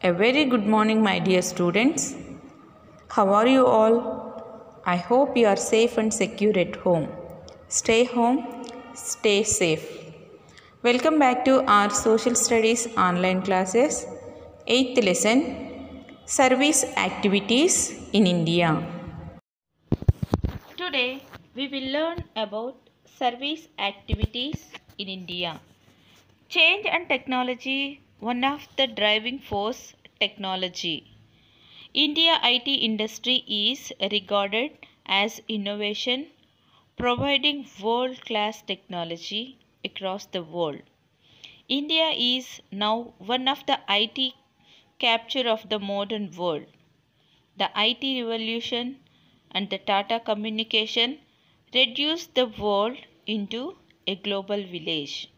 A very good morning, my dear students. How are you all? I hope you are safe and secure at home. Stay home, stay safe. Welcome back to our social studies online classes. 8th lesson, Service Activities in India. Today we will learn about service activities in India. Change and technology, one of the driving force technology. India IT industry is regarded as innovation, providing world-class technology across the world. India is now one of the IT capture of the modern world. The IT revolution and the Tata communication reduced the world into a global village.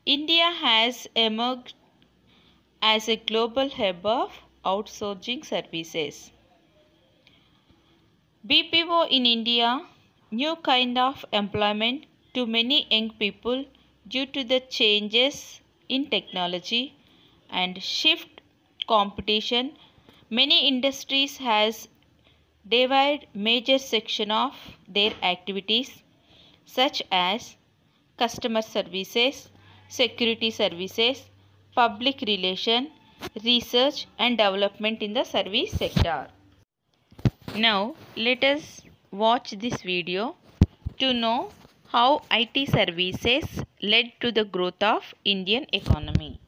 India has emerged as a global hub of outsourcing services. BPO in India, new kind of employment to many young people due to the changes in technology and shift competition. Many industries has divided major section of their activities such as customer services, security services, public relation, research and development in the service sector. Now let us watch this video to know how IT services led to the growth of Indian economy.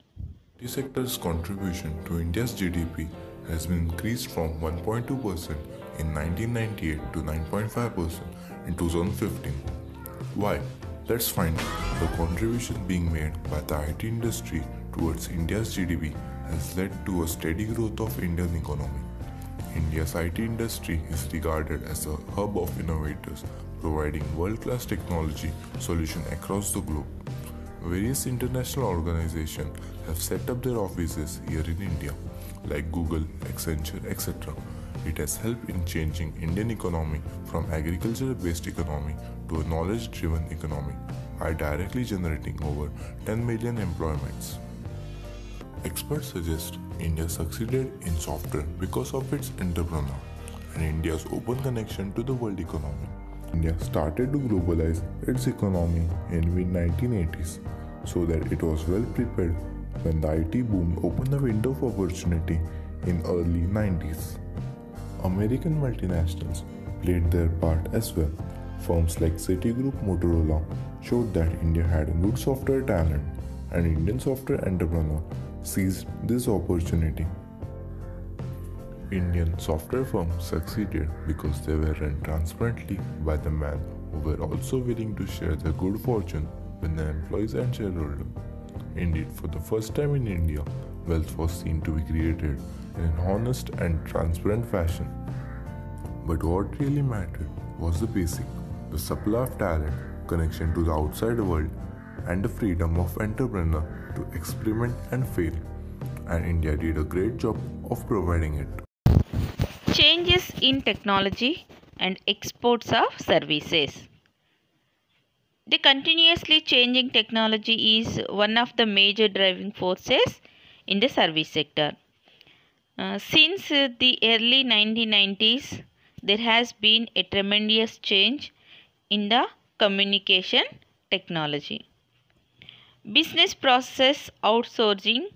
IT sector's contribution to India's GDP has been increased from 1.2% in 1998 to 9.5% in 2015. Why? Let's find out. The contribution being made by the IT industry towards India's GDP has led to a steady growth of Indian economy. India's IT industry is regarded as a hub of innovators, providing world-class technology solutions across the globe. Various international organizations have set up their offices here in India, like Google, Accenture, etc. It has helped in changing Indian economy from agriculture-based economy to a knowledge-driven economy by directly generating over 10 million employments. Experts suggest India succeeded in software because of its entrepreneur and India's open connection to the world economy. India started to globalize its economy in mid-1980s so that it was well prepared when the IT boom opened the window of opportunity in early 90s. American multinationals played their part as well. Firms like Citigroup, Motorola showed that India had a good software talent and Indian software entrepreneur seized this opportunity. Indian software firms succeeded because they were run transparently by the men who were also willing to share their good fortune with their employees and shareholders. Indeed, for the first time in India, wealth was seen to be created in an honest and transparent fashion. But what really mattered was the basic, the supply of talent, connection to the outside world, and the freedom of entrepreneur to experiment and fail. And India did a great job of providing it. Changes in technology and exports of services. The continuously changing technology is one of the major driving forces in the service sector. Since the early 1990s, there has been a tremendous change in the communication technology. Business process outsourcing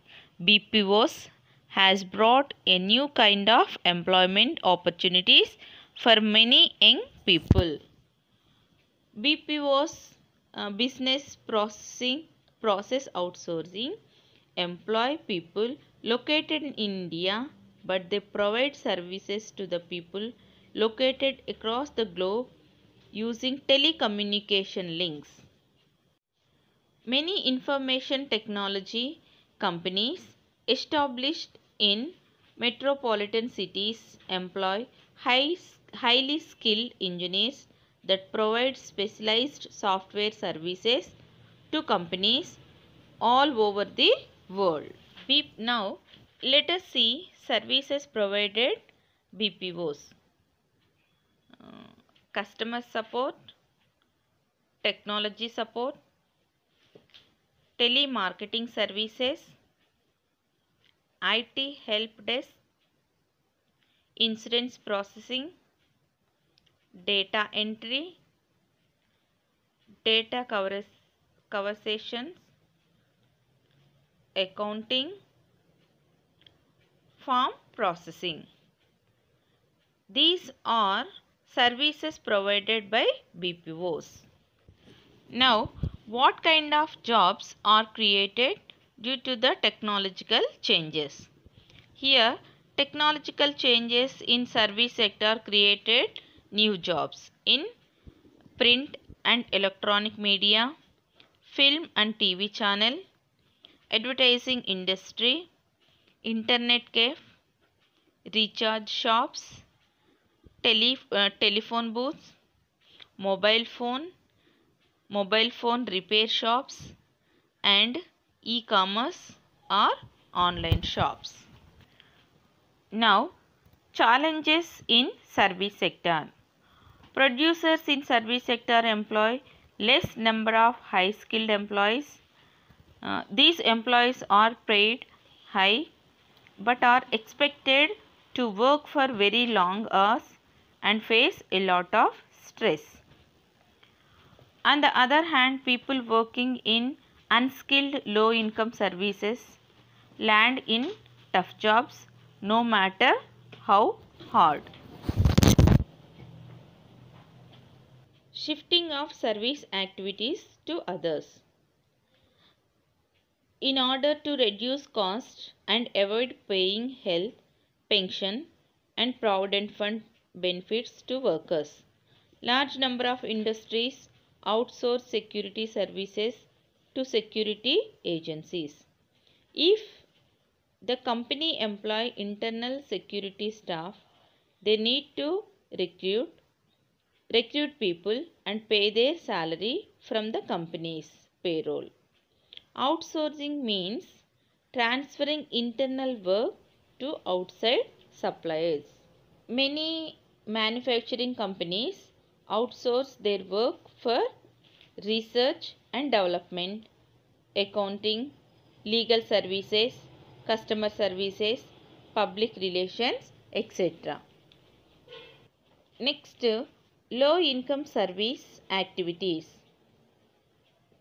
BPOs has brought a new kind of employment opportunities for many young people. BPOs, business process outsourcing, employ people located in India, but they provide services to the people located across the globe using telecommunication links. Many information technology companies established in metropolitan cities employ highly skilled engineers that provide specialized software services to companies all over the world. Now, let us see services provided BPOs. Customer support, technology support, telemarketing services, IT help desk, insurance processing, data entry, data conversations, accounting, form processing. These are services provided by BPOs. Now, what kind of jobs are created due to the technological changes? Here, technological changes in service sector created new jobs in print and electronic media, film and TV channel, advertising industry, internet cafe, recharge shops, telephone booths, mobile phone repair shops, and e-commerce or online shops. Now, challenges in service sector. Producers in service sector employ less number of high-skilled employees. These employees are paid high but are expected to work for very long hours and face a lot of stress. On the other hand, people working in unskilled low-income services land in tough jobs no matter how hard. Shifting of service activities to others. In order to reduce costs and avoid paying health, pension and provident fund benefits to workers, large number of industries outsource security services to security agencies. If the company employ internal security staff, they need to recruit people and pay their salary from the company's payroll. Outsourcing means transferring internal work to outside suppliers. Many manufacturing companies outsource their work for research and development, accounting, legal services, customer services, public relations, etc. Next, low income service activities.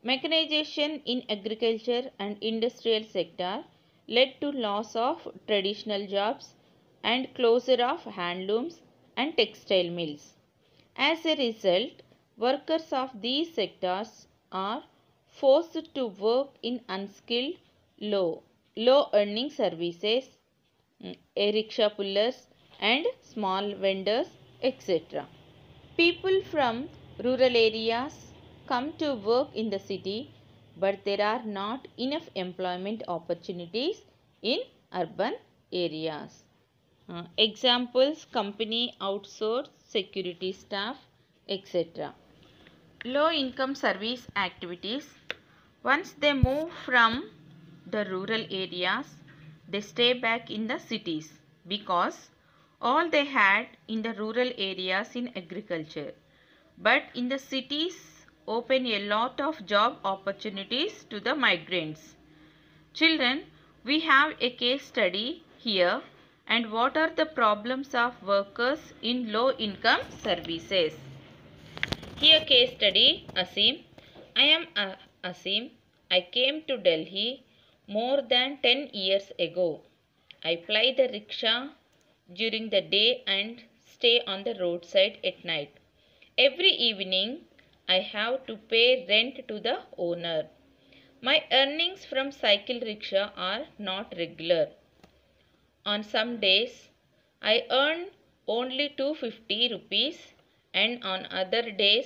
Mechanization in agriculture and industrial sector led to loss of traditional jobs and closure of handlooms and textile mills. As a result, workers of these sectors are forced to work in unskilled, low earning services, rickshaw pullers and small vendors, etc. People from rural areas come to work in the city, but there are not enough employment opportunities in urban areas. Examples: company outsource security staff, etc. Low income service activities. Once they move from the rural areas, they stay back in the cities because all they had in the rural areas in agriculture. But in the cities open a lot of job opportunities to the migrants. Children, we have a case study here, and what are the problems of workers in low income services? Here case study, Asim. I am Asim. I came to Delhi more than 10 years ago. I ply the rickshaw during the day and stay on the roadside at night. Every evening, I have to pay rent to the owner. My earnings from cycle rickshaw are not regular. On some days, I earn only 250 rupees and on other days,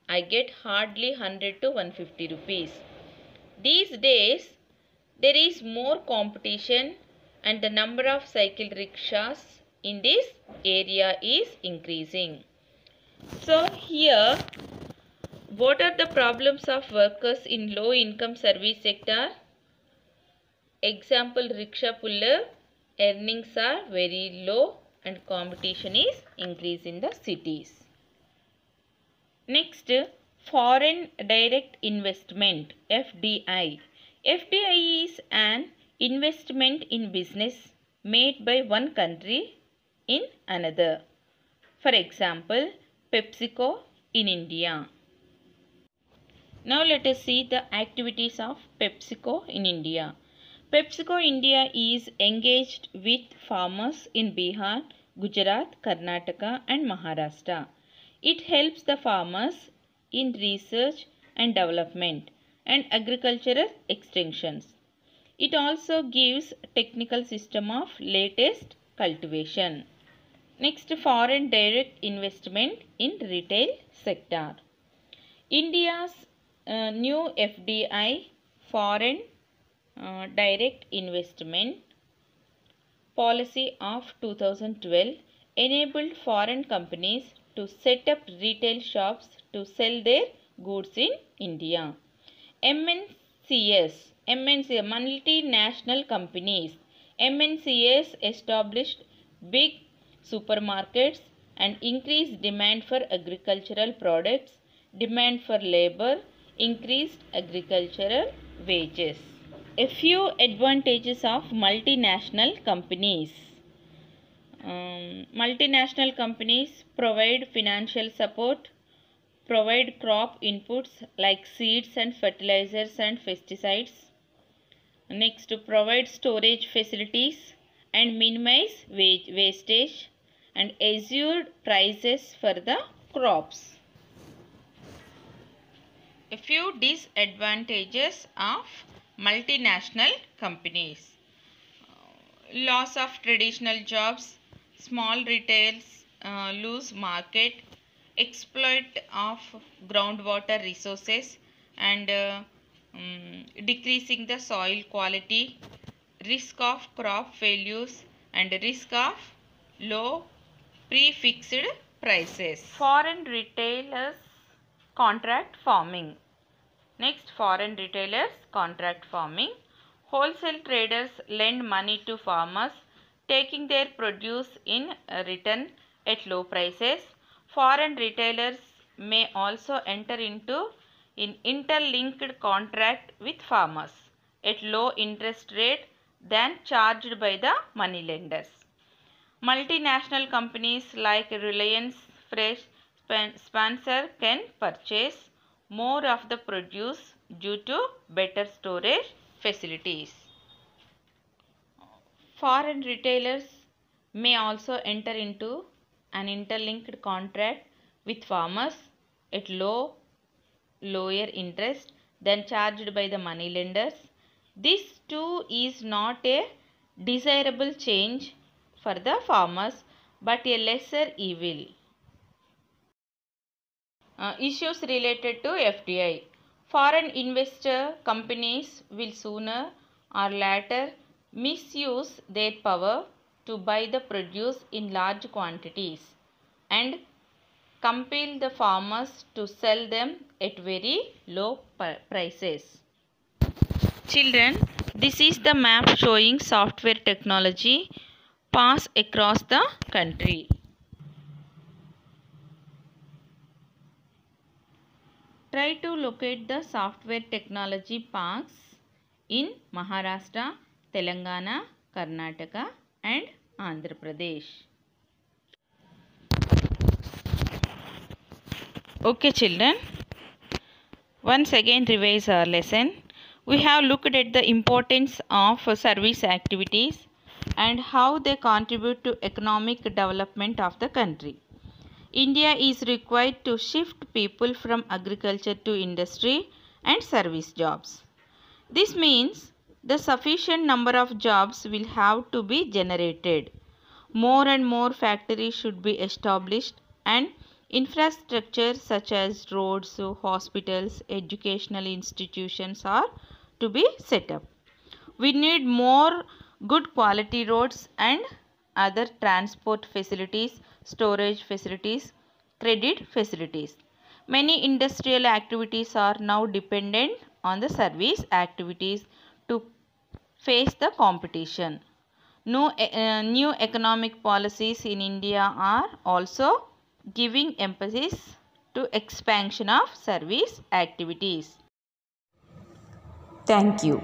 I get hardly 100 to 150 rupees. These days, there is more competition and the number of cycle rickshaws in this area is increasing. So here, what are the problems of workers in low income service sector? Example, rickshaw puller, earnings are very low and competition is increased in the cities. Next, foreign direct investment, FDI. FDI is an investment in business made by one country in another. For example, PepsiCo in India. Now let us see the activities of PepsiCo in India. PepsiCo India is engaged with farmers in Bihar, Gujarat, Karnataka and Maharashtra. It helps the farmers in research and development and agricultural extensions. It also gives technical system of latest cultivation. Next, foreign direct investment in retail sector. India's new FDI, foreign direct investment policy of 2012 enabled foreign companies to set up retail shops to sell their goods in India. MNCs, multinational companies, MNCs established big supermarkets and increased demand for agricultural products, demand for labor, increased agricultural wages. A few advantages of multinational companies. Multinational companies provide financial support, provide crop inputs like seeds and fertilizers and pesticides. Next, provide storage facilities and minimize wastage and assured prices for the crops. A few disadvantages of multinational companies. Loss of traditional jobs, small retails lose market, exploit of groundwater resources and decreasing the soil quality, risk of crop failures and risk of low prefixed prices. Foreign retailers contract farming. Next, foreign retailers contract farming. Wholesale traders lend money to farmers, taking their produce in return at low prices. Foreign retailers may also enter into an interlinked contract with farmers at low interest rate than charged by the money lenders. Multinational companies like Reliance Fresh Spencer can purchase more of the produce due to better storage facilities. Foreign retailers may also enter into an interlinked contract with farmers at lower interest than charged by the money lenders. This too is not a desirable change for the farmers but a lesser evil. Issues related to FDI. Foreign investor companies will sooner or later misuse their power to buy the produce in large quantities and compel the farmers to sell them at very low prices. Children, this is the map showing software technology pass across the country. Try to locate the software technology parks in Maharashtra, Telangana, Karnataka and Andhra Pradesh. Okay children, once again revise our lesson. We have looked at the importance of service activities and how they contribute to economic development of the country. India is required to shift people from agriculture to industry and service jobs. This means the sufficient number of jobs will have to be generated. More and more factories should be established and infrastructure such as roads, hospitals, educational institutions are to be set up. We need more good quality roads and other transport facilities, storage facilities, credit facilities. Many industrial activities are now dependent on the service activities to face the competition. New economic policies in India are also giving emphasis to expansion of service activities. Thank you.